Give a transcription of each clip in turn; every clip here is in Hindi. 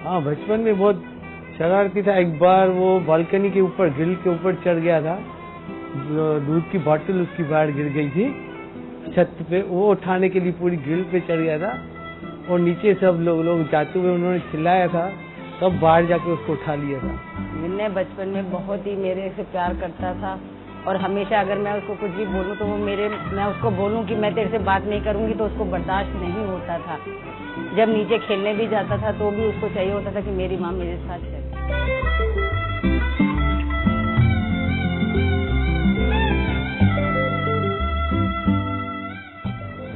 हाँ, बचपन में बहुत शरारती था। एक बार वो बालकनी के ऊपर ग्रिल के ऊपर चढ़ गया था, दूध की बोतल उसकी बाहर गिर गई थी छत पे, वो उठाने के लिए पूरी ग्रिल पे चढ़ गया था और नीचे सब लोग जाते हुए उन्होंने चिल्लाया था, तब बाहर जाके उसको उठा लिया था। विनय बचपन में बहुत ही मेरे से प्यार करता था और हमेशा अगर मैं उसको कुछ भी बोलूं तो वो मैं उसको बोलूं कि मैं तेरे से बात नहीं करूंगी तो उसको बर्दाश्त नहीं होता था। जब नीचे खेलने भी जाता था तो भी उसको चाहिए होता था कि मेरी माँ मेरे साथ चले।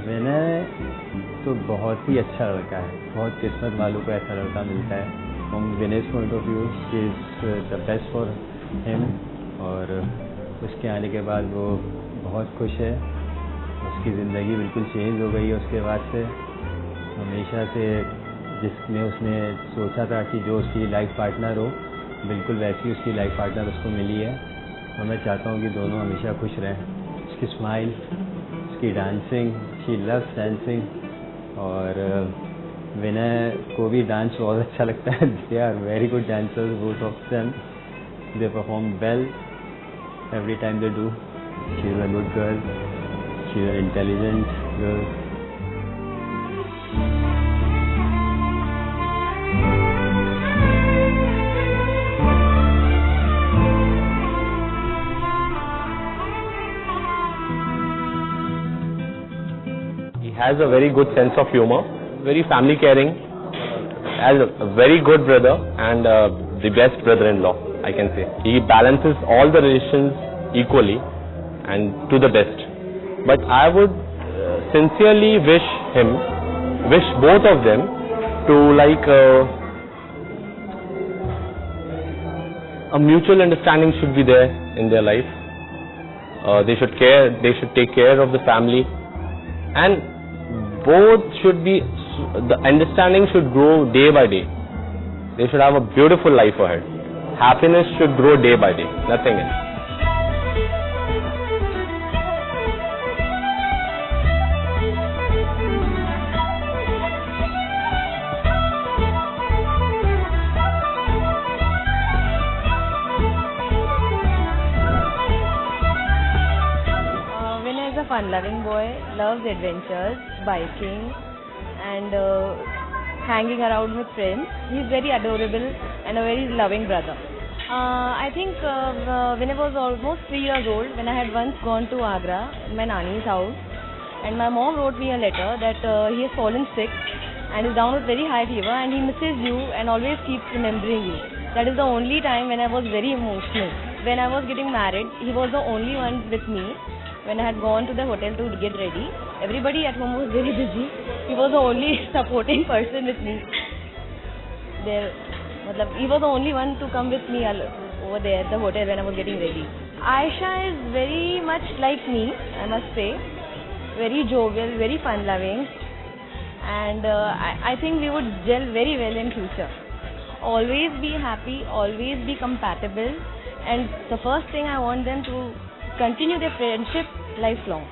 विनय तो बहुत ही अच्छा लड़का है, बहुत किस्मत वालों को ऐसा लड़का मिलता है। From Vinay's point of view he is the best for him. और उसके आने के बाद वो बहुत खुश है, उसकी ज़िंदगी बिल्कुल चेंज हो गई है उसके बाद से। हमेशा से जिसमें उसने सोचा था कि जो उसकी लाइफ पार्टनर हो, बिल्कुल वैसी उसकी लाइफ पार्टनर उसको मिली है। और मैं चाहता हूँ कि दोनों हमेशा खुश रहें। उसकी स्माइल, उसकी डांसिंग, शी लव्स डांसिंग। और विनय को भी डांस बहुत अच्छा लगता है। They are very good dancers both of them, they perform well every time they do. She's a good girl, she's an intelligent girl. He has a very good sense of humor, very family caring, as a very good brother and the best brother-in-law, I can say. He balances all the relations equally and to the best. But I would sincerely wish both of them to a mutual understanding should be there in their life. They should take care of the family, and the understanding should grow day by day. They should have a beautiful life ahead. Happiness should grow day by day, nothing else. Vinay is a fun-loving boy, loves adventures, biking, and hanging around with friends. He's very adorable and a very loving brother. I think when I was almost 3 years old, when I had once gone to Agra, my nanny's house, and my mom wrote me a letter that he has fallen sick and is down with very high fever and he misses you and always keeps remembering you. That is the only time when I was very emotional. When I was getting married, he was the only one with me. When I had gone to the hotel to get ready, everybody at home was very busy. He was the only supporting person with me. He was the only one to come with me over there at the hotel when I was getting ready. Aisha is very much like me, I must say. Very jovial, very fun-loving, and I think we would gel very well in future. Always be happy, always be compatible, and the first thing I want them to continue their friendship lifelong.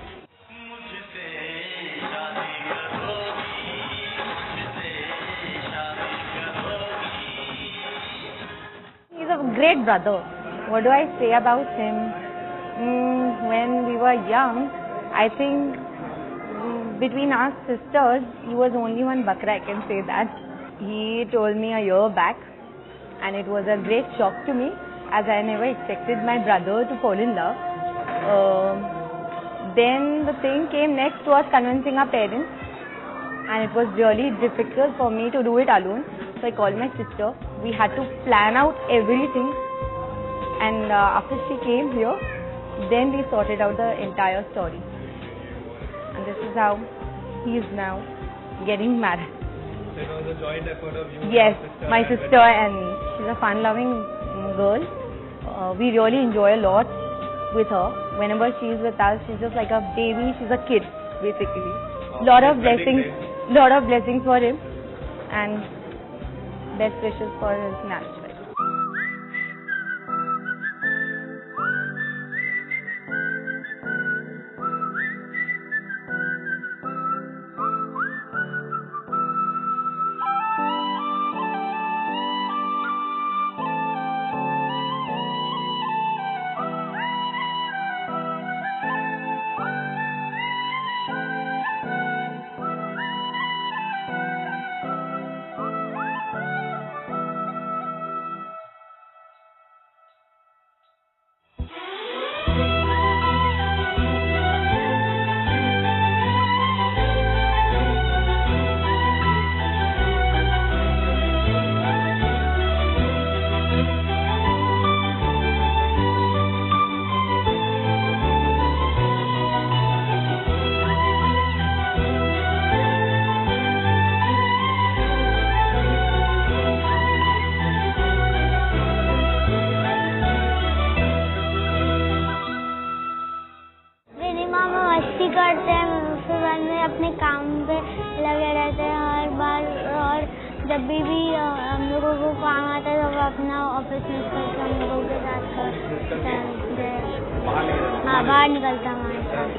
He's a great brother. What do I say about him? When we were young, I think between us sisters, he was only one bakra, I can say that. He told me a year back, and it was a great shock to me, as I never expected my brother to fall in love. Then the thing came next was convincing our parents, and it was really difficult for me to do it alone. So I called my sister. We had to plan out everything, and after she came here, then we sorted out the entire story. And this is how he is now getting married. So it was a joint effort of you? Yes, my sister and me. She's a fun-loving girl. We really enjoy a lot with her. Whenever she is with us, she's just like a baby. She's a kid, basically. Lot of blessings for him, and best wishes for his marriage. अपने काम पे लगे रहते हैं हर बार, और जब भी हम लोगों को काम आता है तो वो अपना ऑफिस मिस करके हम लोगों के साथ बाहर निकलता हमारे साथ।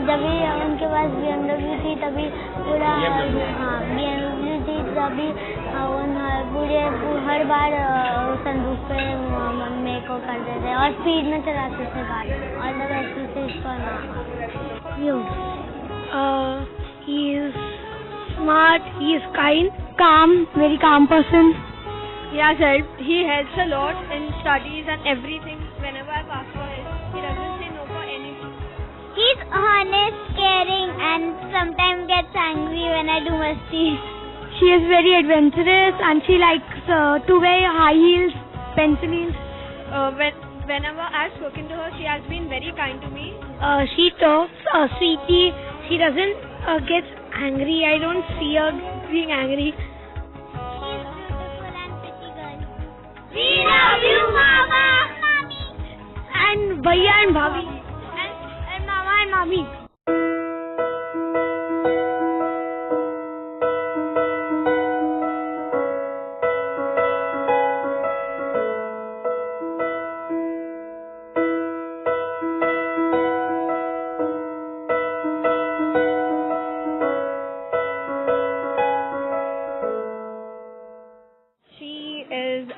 जब भी उनके पास BMW थी तभी पूरा BMW थी तभी पूरे हर बार संदूक पे मेरे को करते थे और स्पीड में चलाते थे गाड़ी। All the best wishes for you. He is smart, he is kind, calm, very calm person. He helps a lot in studies and everything. Whenever I ask for help, he doesn't say no for anything. He's honest, caring, and sometimes gets angry when I do mistakes. She is very adventurous and she likes to wear high heels, pencil heels. Whenever I've spoken to her, she has been very kind to me. She talks sweetly. She doesn't get angry. I don't see her being angry. She's beautiful and pretty girl. We love you, Mama, Mommy, And Bhaiya and Bhabhi. And Mama and Mami.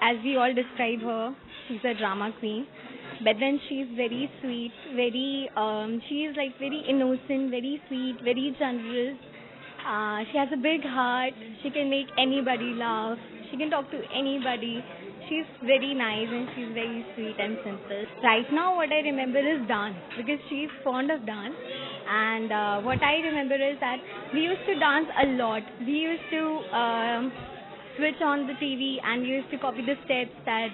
As we all describe her, she's a drama queen. But then she's very sweet, she's like very innocent, very sweet, very generous. She has a big heart. She can make anybody laugh. She can talk to anybody. She's very nice and she's very sweet and simple. Right now what I remember is dance, because she's fond of dance. And what I remember is that we used to dance a lot. We used to switch on the TV and we used to copy the steps that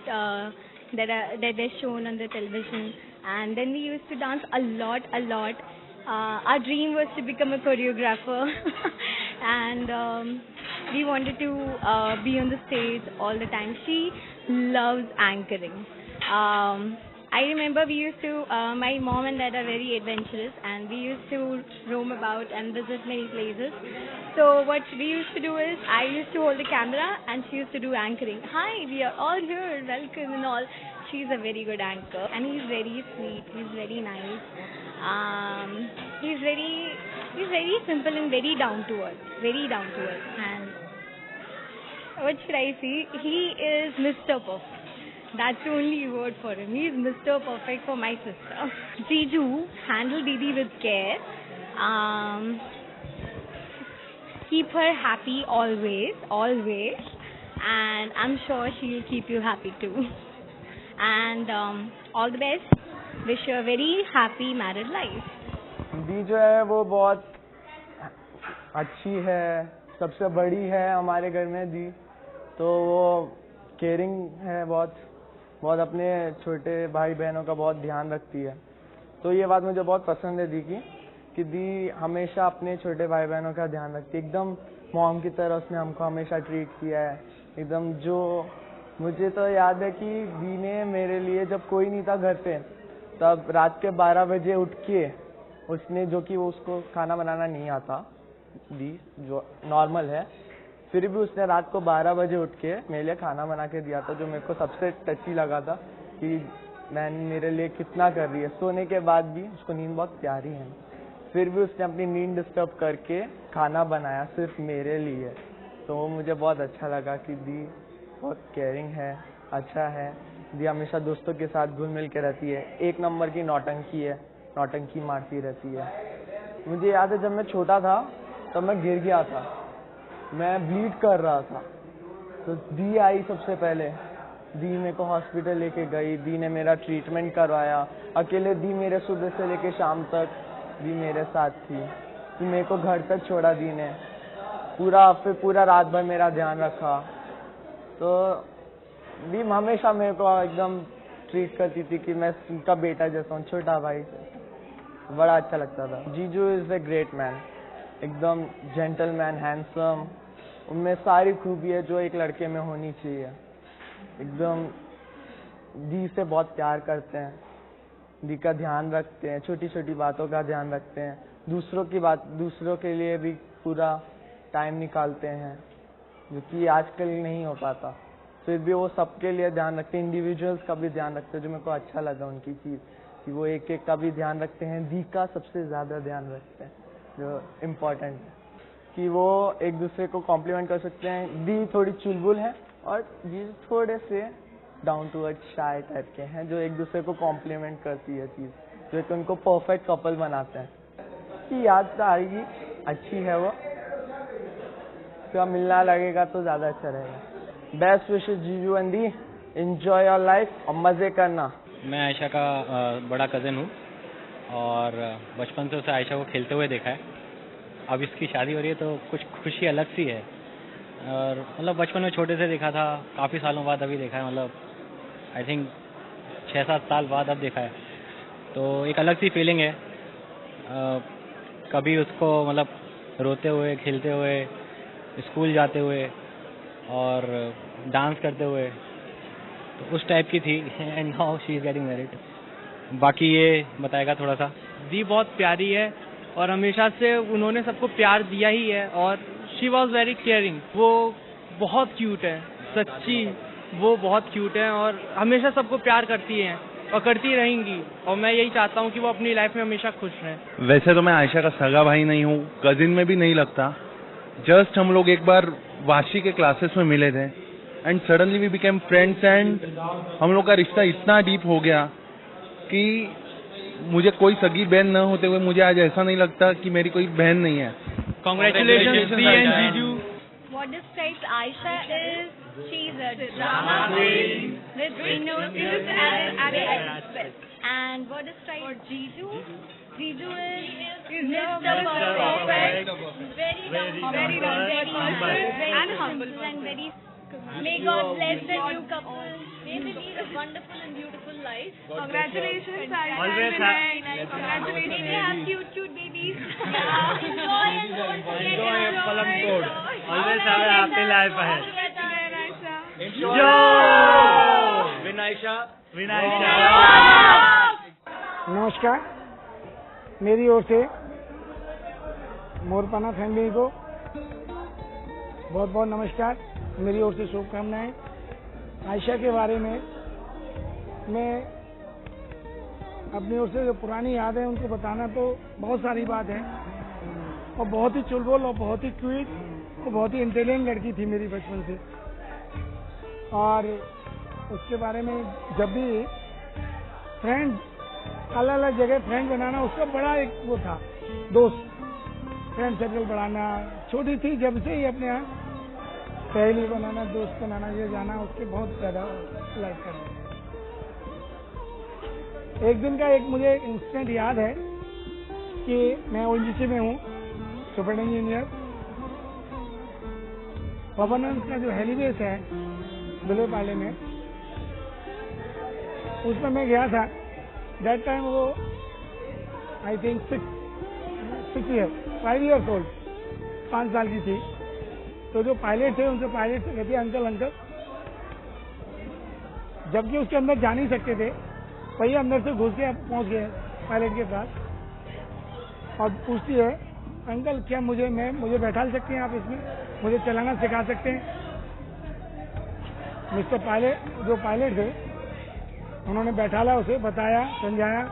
they're shown on the television, and then we used to dance a lot. Our dream was to become a choreographer and we wanted to be on the stage all the time. She loves anchoring. I remember we used to, my mom and dad are very adventurous and we used to roam about and visit many places. So what we used to do is, I used to hold the camera and she used to do anchoring. Hi, we are all here, welcome and all. She's a very good anchor and he's very sweet, he's very nice. He's very simple and very down to earth, And what should I say? He is Mr. Perfect. That's the only word for him. He is Mr. Perfect for my sister. Jiju, handle Didi with care. Keep her happy always. And I'm sure she'll keep you happy too. And all the best. Wish you a very happy married life. दी जो है वो बहुत अच्छी है, सबसे बड़ी है हमारे घर में दी, तो वो केयरिंग है बहुत अपने छोटे भाई बहनों का बहुत ध्यान रखती है। तो ये बात मुझे बहुत पसंद है दी की, कि दी हमेशा अपने छोटे भाई बहनों का ध्यान रखती है। एकदम मॉम की तरह उसने हमको हमेशा ट्रीट किया है एकदम। जो मुझे तो याद है कि दी ने मेरे लिए, जब कोई नहीं था घर पे, तब रात के 12 बजे उठ के उसने, जो कि वो उसको खाना बनाना नहीं आता दी, जो नॉर्मल है, फिर भी उसने रात को 12 बजे उठ के मेरे लिए खाना बना के दिया था, जो मेरे को सबसे टची लगा था कि मैंने मेरे लिए कितना कर रही है। सोने के बाद भी उसको नींद बहुत प्यारी है, फिर भी उसने अपनी नींद डिस्टर्ब करके खाना बनाया सिर्फ मेरे लिए। तो वो मुझे बहुत अच्छा लगा कि दी बहुत केयरिंग है, अच्छा है। दी हमेशा दोस्तों के साथ घुल मिल के रहती है। एक नंबर की नौटंकी है, नौटंकी मारती रहती है। मुझे याद है जब मैं छोटा था तब मैं गिर गया था, मैं ब्लीड कर रहा था, तो दी आई सबसे पहले। दी मेरे को हॉस्पिटल लेके गई, दी ने मेरा ट्रीटमेंट करवाया। अकेले दी मेरे सुबह से लेके शाम तक दी मेरे साथ थी। दी मेरे को घर तक छोड़ा दी ने, पूरा रात भर मेरा ध्यान रखा। तो दी हमेशा मेरे को एकदम ट्रीट करती थी कि मैं उनका बेटा जैसा हूँ, छोटा भाई। बड़ा अच्छा लगता था। जीजू इज़ ए ग्रेट मैन, एकदम जेंटलमैन, हैंडसम, उनमें सारी खूबी है जो एक लड़के में होनी चाहिए। एकदम दी से बहुत प्यार करते हैं, दी का ध्यान रखते हैं, छोटी छोटी बातों का ध्यान रखते हैं। दूसरों के लिए भी पूरा टाइम निकालते हैं, जो कि आजकल नहीं हो पाता। फिर भी वो सबके लिए ध्यान रखते हैं, इंडिविजुअल्स का भी ध्यान रखते हैं, जो मेरे को अच्छा लगा उनकी चीज़ कि वो एक एक का भी ध्यान रखते हैं। दी का सबसे ज़्यादा ध्यान रखते हैं, जो इम्पोर्टेंट है कि वो एक दूसरे को कॉम्प्लीमेंट कर सकते हैं। दी थोड़ी चुलबुल है और जी थोड़े से down to earth shy type के हैं, जो एक दूसरे को कॉम्प्लीमेंट करती है चीज़, जो कि उनको परफेक्ट कपल बनाते हैं। कि याद तो आएगी, अच्छी है वो, तो मिलना लगेगा तो ज़्यादा अच्छा रहेगा। बेस्ट विशेस जीजू and the, enjoy your life और मज़े करना। मैं आयशा का बड़ा कज़न हूँ और बचपन से उसे आयशा को खेलते हुए देखा है। अब इसकी शादी हो रही है तो कुछ खुशी अलग सी है, और मतलब बचपन में छोटे से देखा था, काफ़ी सालों बाद अभी देखा है, मतलब आई थिंक 6-7 साल बाद अब देखा है, तो एक अलग सी फीलिंग है। कभी उसको मतलब रोते हुए, खेलते हुए, स्कूल जाते हुए और डांस करते हुए, तो उस टाइप की थी। And now she is getting married. बाकी ये बताएगा थोड़ा सा। दी बहुत प्यारी है और हमेशा से उन्होंने सबको प्यार दिया ही है, और शी वॉज वेरी केयरिंग। वो बहुत क्यूट है, सच्ची वो बहुत क्यूट है और हमेशा सबको प्यार करती हैं और करती रहेंगी, और मैं यही चाहता हूँ कि वो अपनी लाइफ में हमेशा खुश रहें। वैसे तो मैं आयशा का सगा भाई नहीं हूँ, कजिन में भी नहीं लगता। जस्ट हम लोग एक बार वाशी के क्लासेस में मिले थे and suddenly we became friends, and हम लोग का रिश्ता इतना डीप हो गया कि मुझे कोई सगी बहन न होते हुए मुझे आज ऐसा नहीं लगता कि मेरी कोई बहन नहीं है। Congratulations Dee and Jiju. What describes Aisha is she's a drama queen with innocence and respect. And what describes Jiju? Jiju is Mr. Perfect, very and humble and very. May God bless the new couple. May they lead a wonderful and beautiful life. Congratulations, Always congratulations. May they have cute babies. Yeah. Enjoy and don't forget to enjoy. Always have a happy life ahead. नमस्कार, मेरी ओर से मोरपना फैमिली को बहुत बहुत नमस्कार, मेरी ओर से शुभकामनाएं। आयशा के बारे में मैं अपनी ओर से जो पुरानी याद है उनको बताना तो बहुत सारी बात है, और बहुत ही चुलबुल और बहुत ही क्यूट और बहुत ही इंटेलिजेंट लड़की थी मेरी बचपन से। और उसके बारे में जब भी फ्रेंड अलग अलग जगह फ्रेंड बनाना, उसका बड़ा एक वो था दोस्त, फ्रेंड सर्कल बढ़ाना। छोटी थी जब से ही अपने यहाँ सहेली बनाना, दोस्त बनाना, ये जाना उसके बहुत ज़्यादा लाइक करना। एक दिन का एक मुझे इंसिडेंट याद है कि मैं ओएनजीसी में हूँ, सुपर इंजीनियर। पवनंस का जो हेलीबेस है विलेपाले में, उसमें मैं गया था। दैट टाइम वो आई थिंक 5 years old, 5 साल की थी। तो जो पायलट थे उनसे पायलट से कहते अंकल अंकल, जबकि उसके अंदर जा नहीं सकते थे, वही अंदर से घुस के पहुंच गए पायलट के पास और पूछती है अंकल क्या मुझे बैठा सकते हैं आप इसमें, मुझे चलाना सिखा सकते हैं। मिस्टर पायलट जो पायलट थे उन्होंने बैठाला, उसे बताया, समझाया।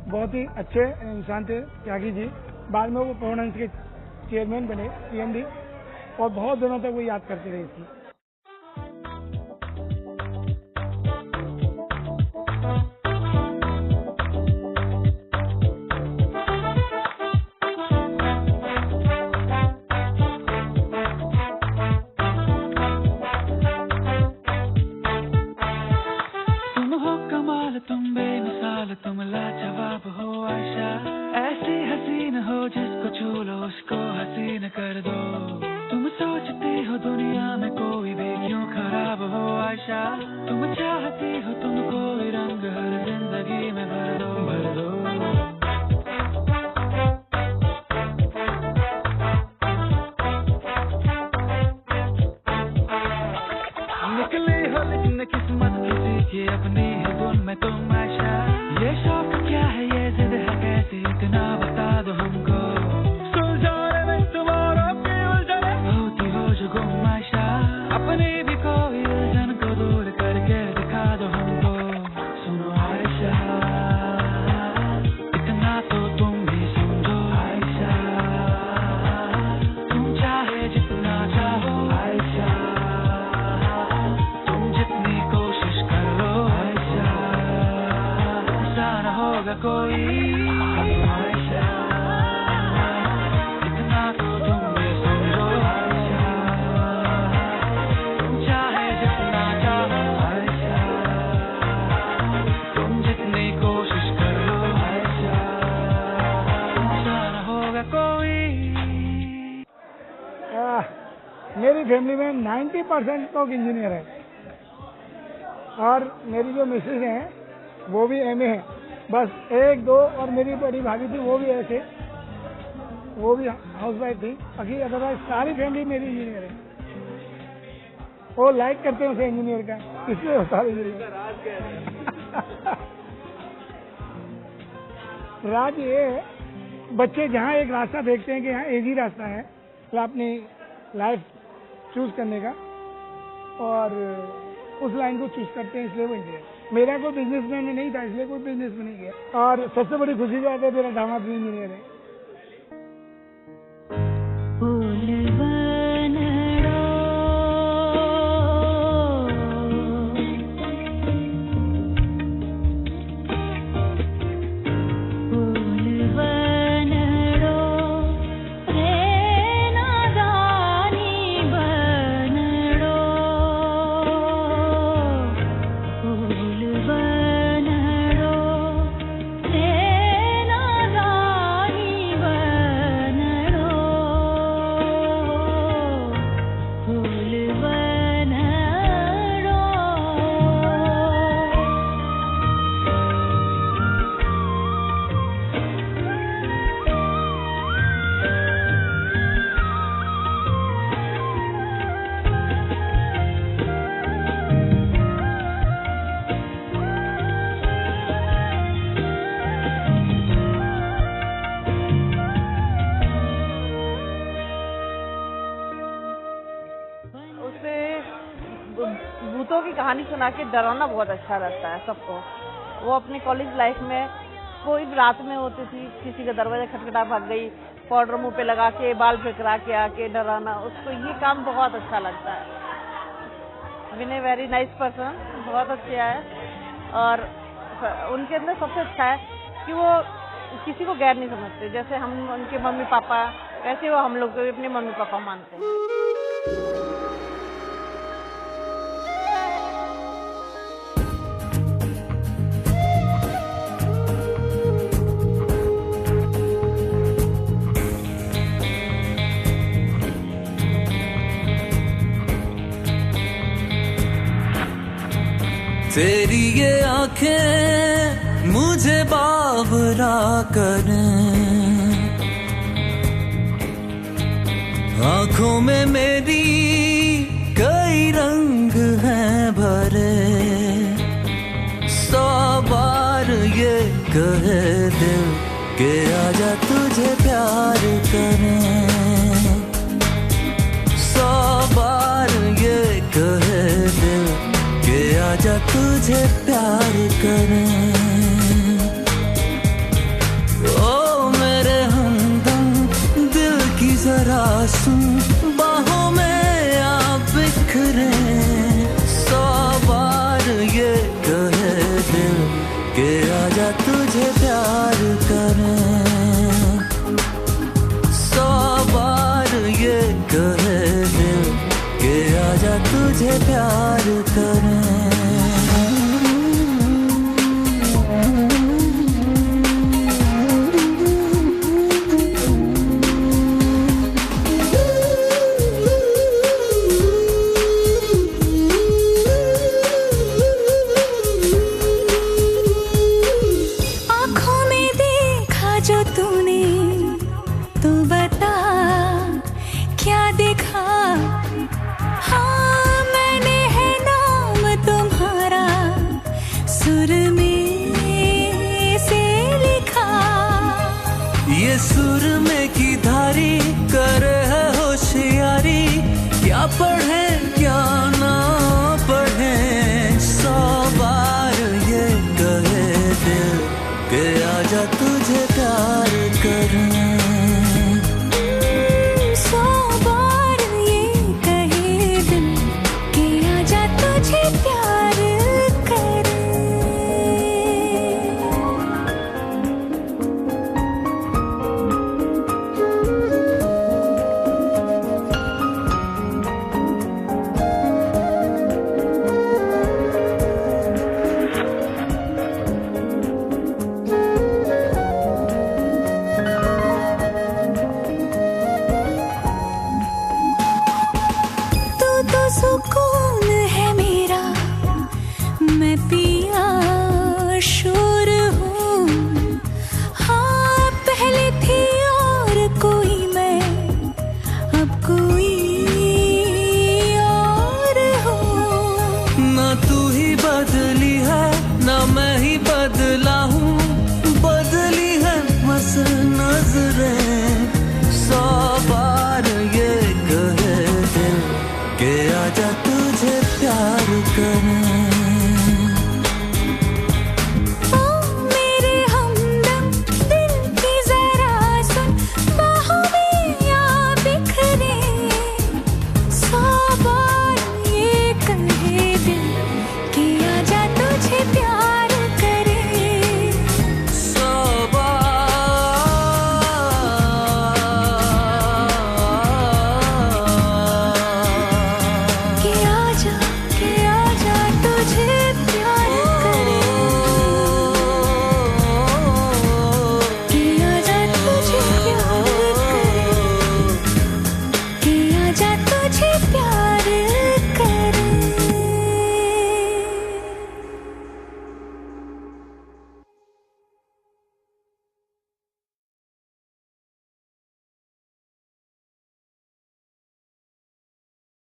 बहुत ही अच्छे इंसान थे त्यागी जी। बाद में वो पवनंस के चेयरमैन बने, पीएमडी, और बहुत दिनों तक वो याद करते रहे इसकी। तुम हो कमाल, तुम बेमिसाल, तुम लाजवाब हो आयशा, ऐसी हसीन हो जिसको छू लो उसको हसीन कर दो। तुम सोचती हो दुनिया में कोई भी क्यों खराब हो आयशा, तुम चाहती हो तुम कोई रंग हर जिंदगी में भर दो, भर दो। निकली हो लेकिन किस्मत किसी की अपनी है धुन में तुम आयशा, ये शौक क्या है ये जिद है कैसी इतना होगा कोई आयशा, इतना तो तुम भी समझो आयशा, तुम चाहे जितना चाहो आयशा, तुम जितनी कोशिश कर लो आयशा, तुमसा न होगा कोई। मेरी फैमिली में 90% लोग इंजीनियर हैं और मेरी जो मिसेज हैं वो भी एमए है, बस एक दो, और मेरी बड़ी भाभी थी वो भी ऐसे, वो भी हाउसवाइफ थी, बाकी अदरवाइज सारी फैमिली मेरी इंजीनियर है। वो लाइक करते हैं उसे इंजीनियर का, इसलिए होता है इंजीनियर। राज ये है, बच्चे जहाँ एक रास्ता देखते हैं कि यहाँ इजी रास्ता है अपनी लाइफ चूज करने का, और उस लाइन को चूज करते हैं, इसलिए वो इंजीनियर। मेरा कोई बिजनेसमैन नहीं था, इसलिए कोई बिजनेस में नहीं गया, और सबसे बड़ी खुशी की बात है मेरा दामाद भी इंजीनियर है। भूतों की कहानी सुना के डराना बहुत अच्छा लगता है सबको। वो अपने कॉलेज लाइफ में कोई भी रात में होती थी, किसी का दरवाजा खटखटा भाग गई, पाउडर मुंह पे लगा के बाल फिकरा के आके डराना, उसको ये काम बहुत अच्छा लगता है। विनय वेरी नाइस पर्सन, बहुत अच्छे है, और उनके अंदर सबसे अच्छा है कि वो किसी को गैर नहीं समझते। जैसे हम उनके मम्मी पापा, वैसे वो हम लोग को अपने मम्मी पापा मानते हैं। तेरी ये आंखें मुझे बावरा करें, आंखों में मेरी कई रंग हैं भरे, 100 बार ये कहे दिल के आजा तुझे प्यार करें, 100 बार ये कहे दिल के आजा तुझे प्यार करें। ओ मेरे हमदम दिल की जरा सुन, बाहों में आप बिखरे, 100 बार ये कहे दिल के आजा तुझे प्यार करें, 100 बार ये कहे दिल के आजा तुझे प्यार करें। आँखों में देखा जो तूने, तू बता क्या देखा? हाँ मैंने है नाम तुम्हारा सुर में से लिखा, ये सुर में की